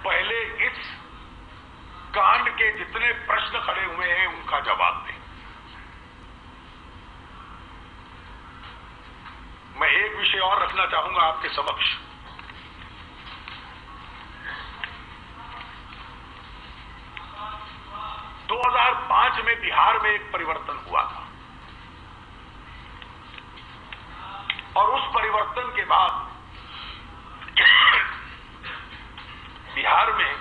पहले इस कांड के जितने प्रश्न खड़े हुए हैं उनका जवाब दें। मैं एक विषय और रखना चाहूंगा आपके समक्ष। दो 2005 में बिहार में एक परिवर्तन हुआ था और उस परिवर्तन के बाद बिहार में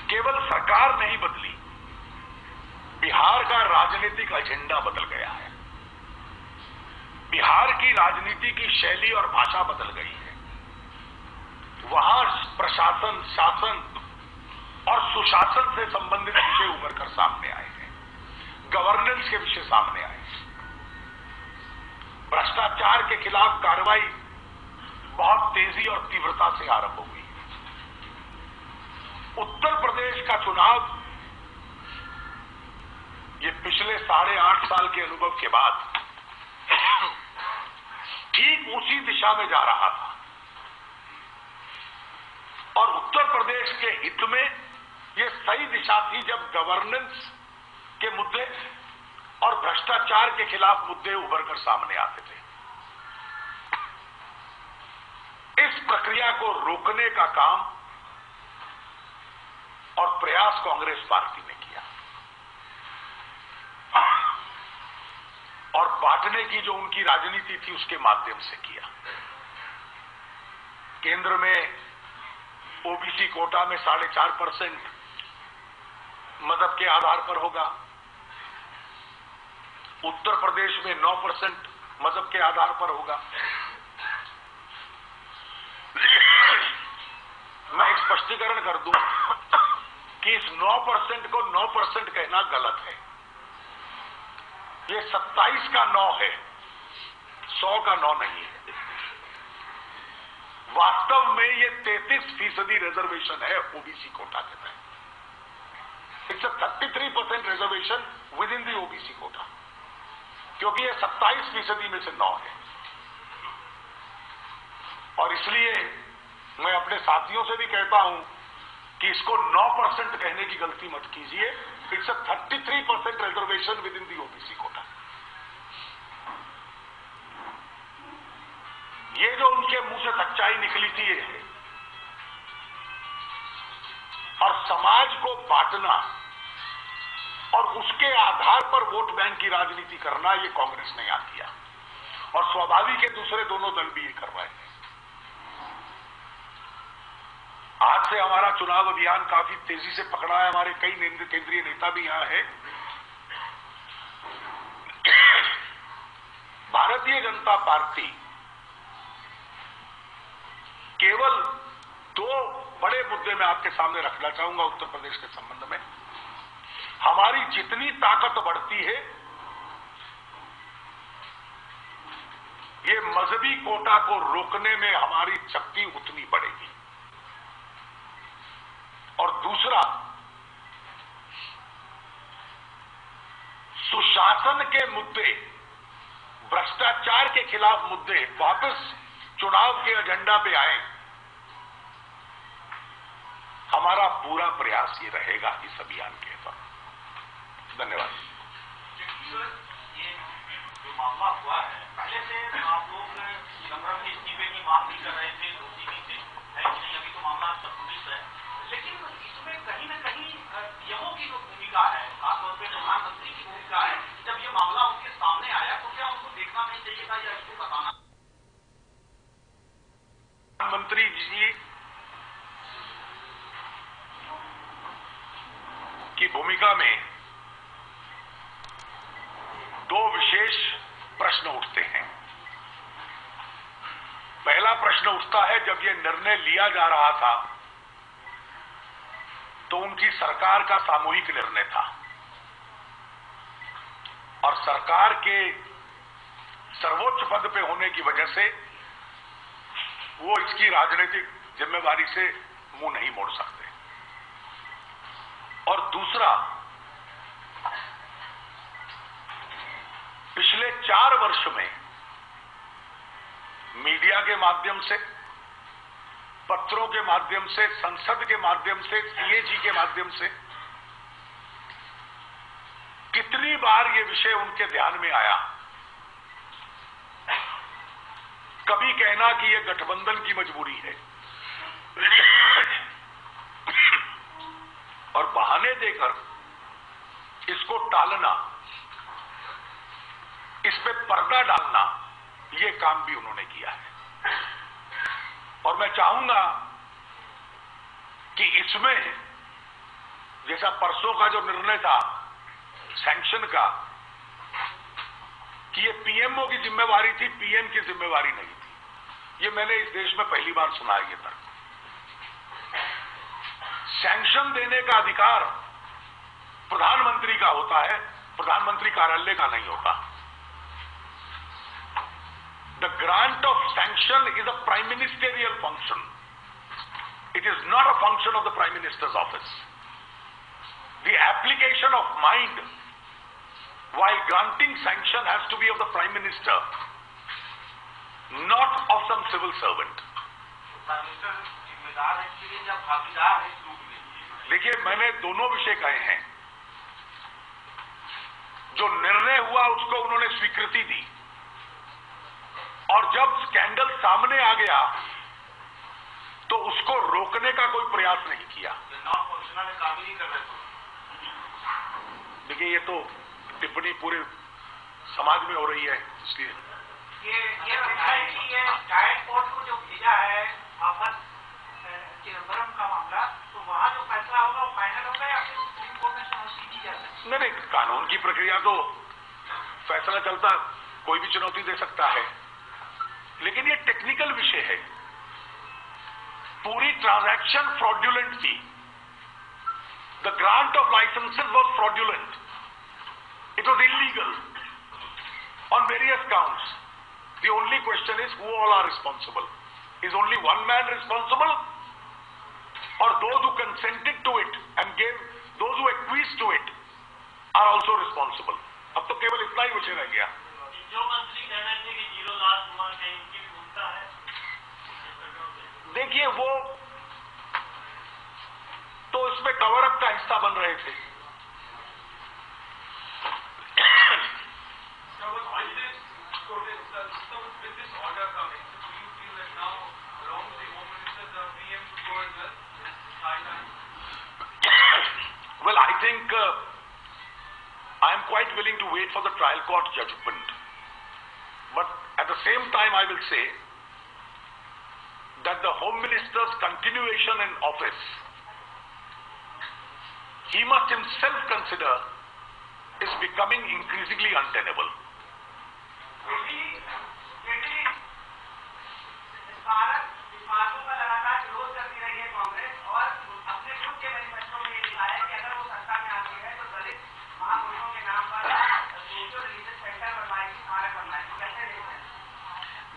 केवल सरकार नहीं बदली, बिहार का राजनीतिक एजेंडा बदल गया है। बिहार की राजनीति की शैली और भाषा बदल गई है। वहां प्रशासन, शासन और सुशासन से संबंधित विषय उभर कर सामने आए हैं। गवर्नेंस के विषय सामने आए हैं। भ्रष्टाचार के खिलाफ कार्रवाई बहुत तेजी और तीव्रता से आरंभ हुई। उत्तर प्रदेश का चुनाव ये पिछले 8.5 साल के अनुभव के बाद ठीक उसी दिशा में जा रहा था और उत्तर प्रदेश के हित में ये सही दिशा थी जब गवर्नेंस के मुद्दे और भ्रष्टाचार के खिलाफ मुद्दे उभर कर सामने आते थे। इस प्रक्रिया को रोकने का काम और प्रयास कांग्रेस पार्टी ने किया और बांटने की जो उनकी राजनीति थी उसके माध्यम से किया। केंद्र में ओबीसी कोटा में 4.5% मजहब के आधार पर होगा, उत्तर प्रदेश में 9% मजहब के आधार पर होगा। मैं एक स्पष्टीकरण कर दूं कि इस 9% को 9% कहना गलत है। ये 27 का 9 है, 100 का 9 नहीं है। वास्तव में ये 33% रिजर्वेशन है ओबीसी कोटा के तहत। It's a 33% reservation with in the OBC Kota, क्योंकि ये 27% में से 9 है। और इसलिए मैं अपने साथियों से भी कहता हूं कि इसको 9% कहने की गलती मत कीजिए। It's a 33% reservation with in the OBC Kota. ये जो उनके मुंह से सच्चाई निकली थी ये है। और समाज को बांटना और उसके आधार पर वोट बैंक की राजनीति करना ये कांग्रेस ने यहां किया और स्वाभाविक है दूसरे दोनों दल भी ये कर रहे हैं। आज से हमारा चुनाव अभियान काफी तेजी से पकड़ा है। हमारे कई केंद्रीय नेता भी यहां हैं। भारतीय जनता पार्टी केवल 2 बड़े मुद्दे मैं आपके सामने रखना चाहूंगा उत्तर प्रदेश के संबंध में। हमारी जितनी ताकत बढ़ती है ये मजहबी कोटा को रोकने में हमारी शक्ति उतनी बढ़ेगी। और दूसरा, सुशासन के मुद्दे, भ्रष्टाचार के खिलाफ मुद्दे वापस चुनाव के एजेंडा पे आए। हमारा पूरा प्रयास ये रहेगा इस अभियान के दौरान। धन्यवाद। ये जो मामला हुआ है, पहले से आप लोग चिदंबरम के इस्तीफे की मांग भी कर रहे थे, रोकी भी थे, है कि नहीं? अभी तो मामला सब पुलिस है, लेकिन इसमें कहीं न कहीं यमों की जो भूमिका है, खासतौर पर प्रधानमंत्री की भूमिका है, जब ये मामला उनके सामने आया तो क्या उनको देखना नहीं चाहिए था या इसको बताना? प्रधानमंत्री जी की भूमिका में 2 विशेष प्रश्न उठते हैं। पहला प्रश्न उठता है जब यह निर्णय लिया जा रहा था तो उनकी सरकार का सामूहिक निर्णय था और सरकार के सर्वोच्च पद पे होने की वजह से वो इसकी राजनीतिक जिम्मेवारी से मुंह नहीं मोड़ सकते। और दूसरा, पिछले 4 वर्ष में मीडिया के माध्यम से पत्रों के माध्यम से, संसद के माध्यम से, सीएजी के माध्यम से कितनी बार ये विषय उनके ध्यान में आया। कभी कहना कि ये गठबंधन की मजबूरी है और बहाने देकर इसको टालना, इस पे पर्दा डालना, ये काम भी उन्होंने किया है। और मैं चाहूंगा कि इसमें जैसा परसों का जो निर्णय था सैंक्शन का, कि ये पीएमओ की जिम्मेवारी थी, पीएम की जिम्मेवारी नहीं थी, ये मैंने इस देश में पहली बार सुना है। ये तर्क, सैंक्शन देने का अधिकार प्रधानमंत्री का होता है, प्रधानमंत्री कार्यालय का नहीं होता। The grant of sanction is a prime ministerial function. It is not a function of the Prime Minister's office. The application of mind while granting sanction has to be of the Prime Minister, not of some civil servant. Prime Minister जिम्मेदार है इसके लिए या भागीदार है इस रूप में? देखिए, मैंने दोनों विषय कहे हैं। जो निर्णय हुआ उसको उन्होंने स्वीकृति दी, और जब स्कैंडल सामने आ गया तो उसको रोकने का कोई प्रयास नहीं किया। नॉन फंक्शनल काम ही नहीं कर रहे थे। देखिए, ये तो टिप्पणी पूरे समाज में हो रही है, इसलिए ये डाइट कोर्ट को जो भेजा है आफत चिदम्बरम का मामला, तो वहां जो फैसला होगा वो फाइनल होगा या फिर सुप्रीम कोर्ट में चुनौती दी जा सकती है? नहीं, कानून की प्रक्रिया तो फैसला चलता, कोई भी चुनौती दे सकता है, लेकिन ये टेक्निकल विषय है। पूरी ट्रांजैक्शन फ्रॉड्यूलेंट थी। The grant of licences was fraudulent, it was illegal on various counts. The only question is who all are responsible? Is only one man responsible, और those who consented to it and gave, those who acquiesce to it are also responsible. अब तो केवल इतना ही विषय रह गया। जो मंत्री कह रहे थे कि 0 लाख हुआ, कहीं उनकी भी भूमिका है? देखिए, वो तो इसमें कवर अप का हिस्सा बन रहे थे। Well, I think I am quite willing to wait for the trial court judgment. But at the same time, I will say that the Home Minister's continuation in office, he must himself consider, is becoming increasingly untenable.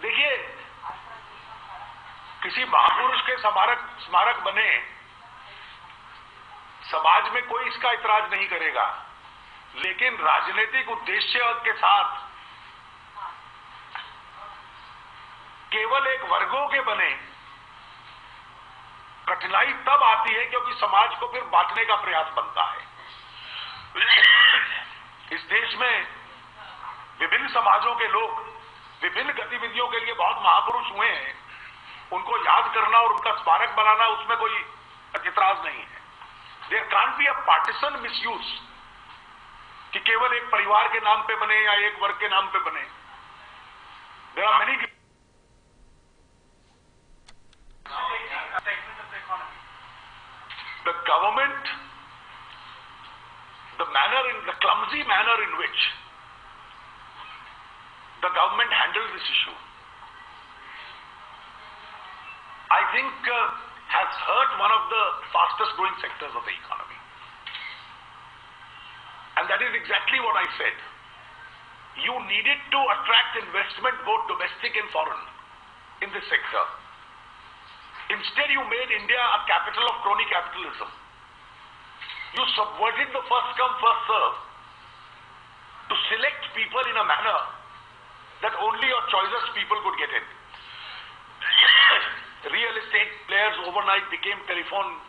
देखिए, किसी महापुरुष के स्मारक बने, समाज में कोई इसका इतराज नहीं करेगा, लेकिन राजनीतिक उद्देश्य के साथ केवल एक वर्गों के बने, कठिनाई तब आती है क्योंकि समाज को फिर बांटने का प्रयास बनता है। इस देश में विभिन्न समाजों के लोग विभिन्न गतिविधियों के लिए बहुत महापुरुष हुए हैं, उनको याद करना और उनका स्मारक बनाना, उसमें कोई इतराज नहीं है। There can't be a partisan misuse कि केवल एक परिवार के नाम पे बने या एक वर्ग के नाम पे बने। There are many. The government, the clumsy manner in which the government handled this issue, I think has hurt one of the fastest growing sectors of the economy. And that is exactly what I said. You needed to attract investment, both domestic and foreign, in this sector. Instead, you made India a capital of crony capitalism. You subverted the first come, first serve to select people in a manner that only your choicest people could get in. Real estate players players overnight became telephone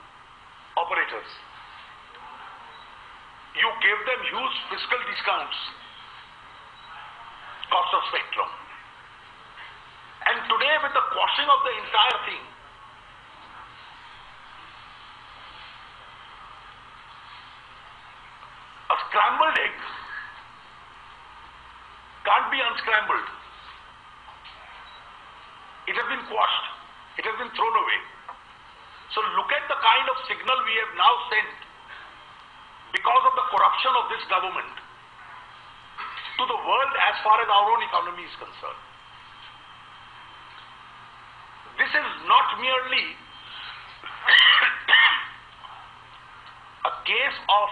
operators. You gave them huge fiscal discounts, cost of spectrum. And today, with the quashing of the entire thing, a scrambled egg can't be unscrambled. It has been quashed. It has been thrown away. So look at the kind of signal we have now sent because of the corruption of this government to the world as far as our own economy is concerned. This is not merely a case of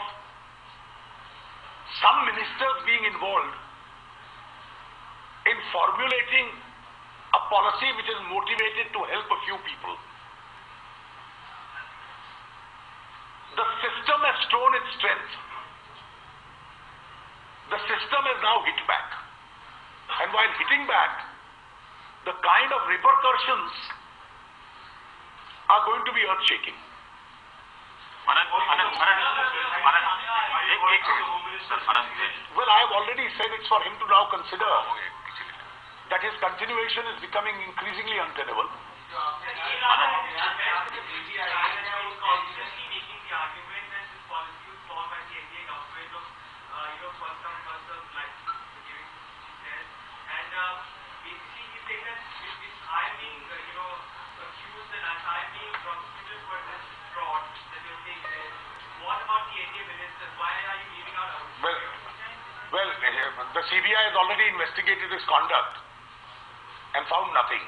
some ministers being involved in formulating a policy which is motivated to help a few people. The system has shown its strength. The system has now hit back. And while hitting back, the kind of repercussions are going to be earth-shaking. Well, I have already said it's for him to now consider that his continuation is becoming increasingly untenable. Well, the CBI has already investigated his conduct and found nothing.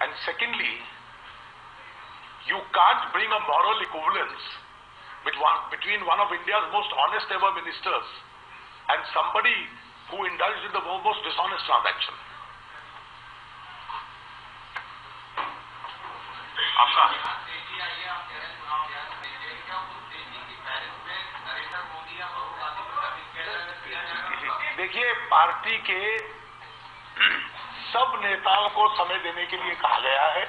And secondly, you can't bring a moral equivalence between one of India's most honest ever ministers and somebody who indulged in the most dishonest transaction. देखिए, party के सब नेताओं को समय देने के लिए कहा गया है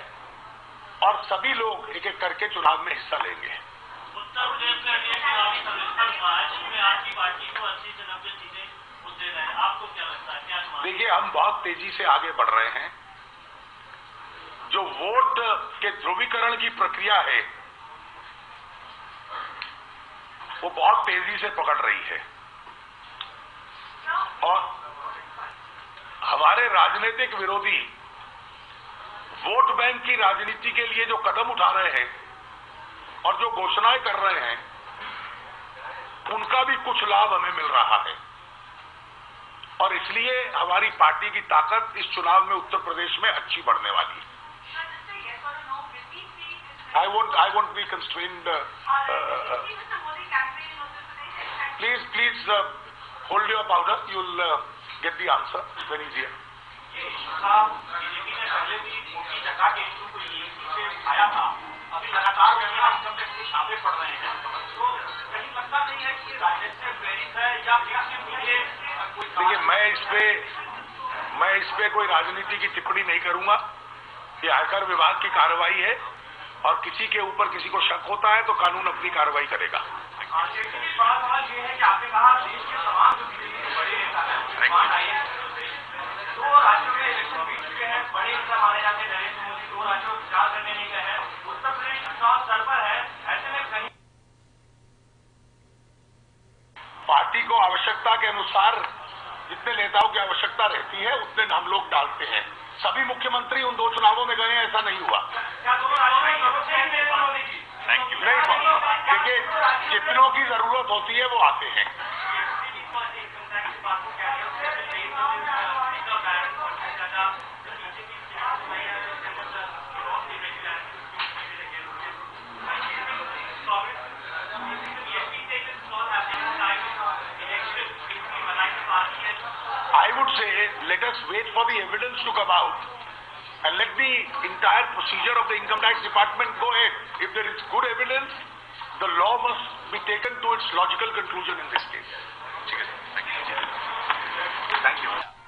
और सभी लोग एक एक करके चुनाव में हिस्सा लेंगे। उत्तर प्रदेश का ये चुनावी सर्वेक्षण हुआ है जिसमें आपकी पार्टी को 80 से 90 सीटें मुद्दे रहे। आपको क्या लगता है, क्या अनुमान? देखिए, हम बहुत तेजी से आगे बढ़ रहे हैं। जो वोट के ध्रुवीकरण की प्रक्रिया है वो बहुत तेजी से पकड़ रही है और हमारे राजनीतिक विरोधी वोट बैंक की राजनीति के लिए जो कदम उठा रहे हैं और जो घोषणाएं कर रहे हैं उनका भी कुछ लाभ हमें मिल रहा है और इसलिए हमारी पार्टी की ताकत इस चुनाव में उत्तर प्रदेश में अच्छी बढ़ने वाली है। I won't be constrained. Please hold your powder. You'll get the answer very easier. BJP ने पहले भी मोटी जगह के इशू को से उठाया था। अभी लगातार इनकम टैक्स के छापे पड़ रहे हैं, तो कहीं लगता नहीं है कि राजनीतिक प्रेरित है या फिर देखिए, मैं इस पे कोई राजनीति की टिप्पणी नहीं करूंगा। ये आयकर विभाग की कार्रवाई है और किसी के ऊपर किसी को शक होता है तो कानून अपनी कार्रवाई करेगा। बड़ा सवाल ये है कि आपने कहा देश के तमाम जो बड़े नेता हैं, दो राज्यों में इलेक्शन बीत चुके हैं, बड़े नेता माने जाते हैं नरेंद्र मोदी, दो राज्यों में प्रचार करने नहीं गए हैं, उत्तर प्रदेश चुनाव स्तर पर है, ऐसे में कहीं पार्टी को आवश्यकता के अनुसार जितने नेताओं की आवश्यकता रहती है उतने हम लोग डालते हैं। सभी मुख्यमंत्री उन दो चुनावों में गए, ऐसा नहीं हुआ। नहीं, देखिए, जितनों की जरूरत होती है वो आते हैं। I would say let us wait for the evidence to come out and let the entire procedure of the income tax department go ahead. If there is good evidence, the law must be taken to its logical conclusion in this case. Thank you.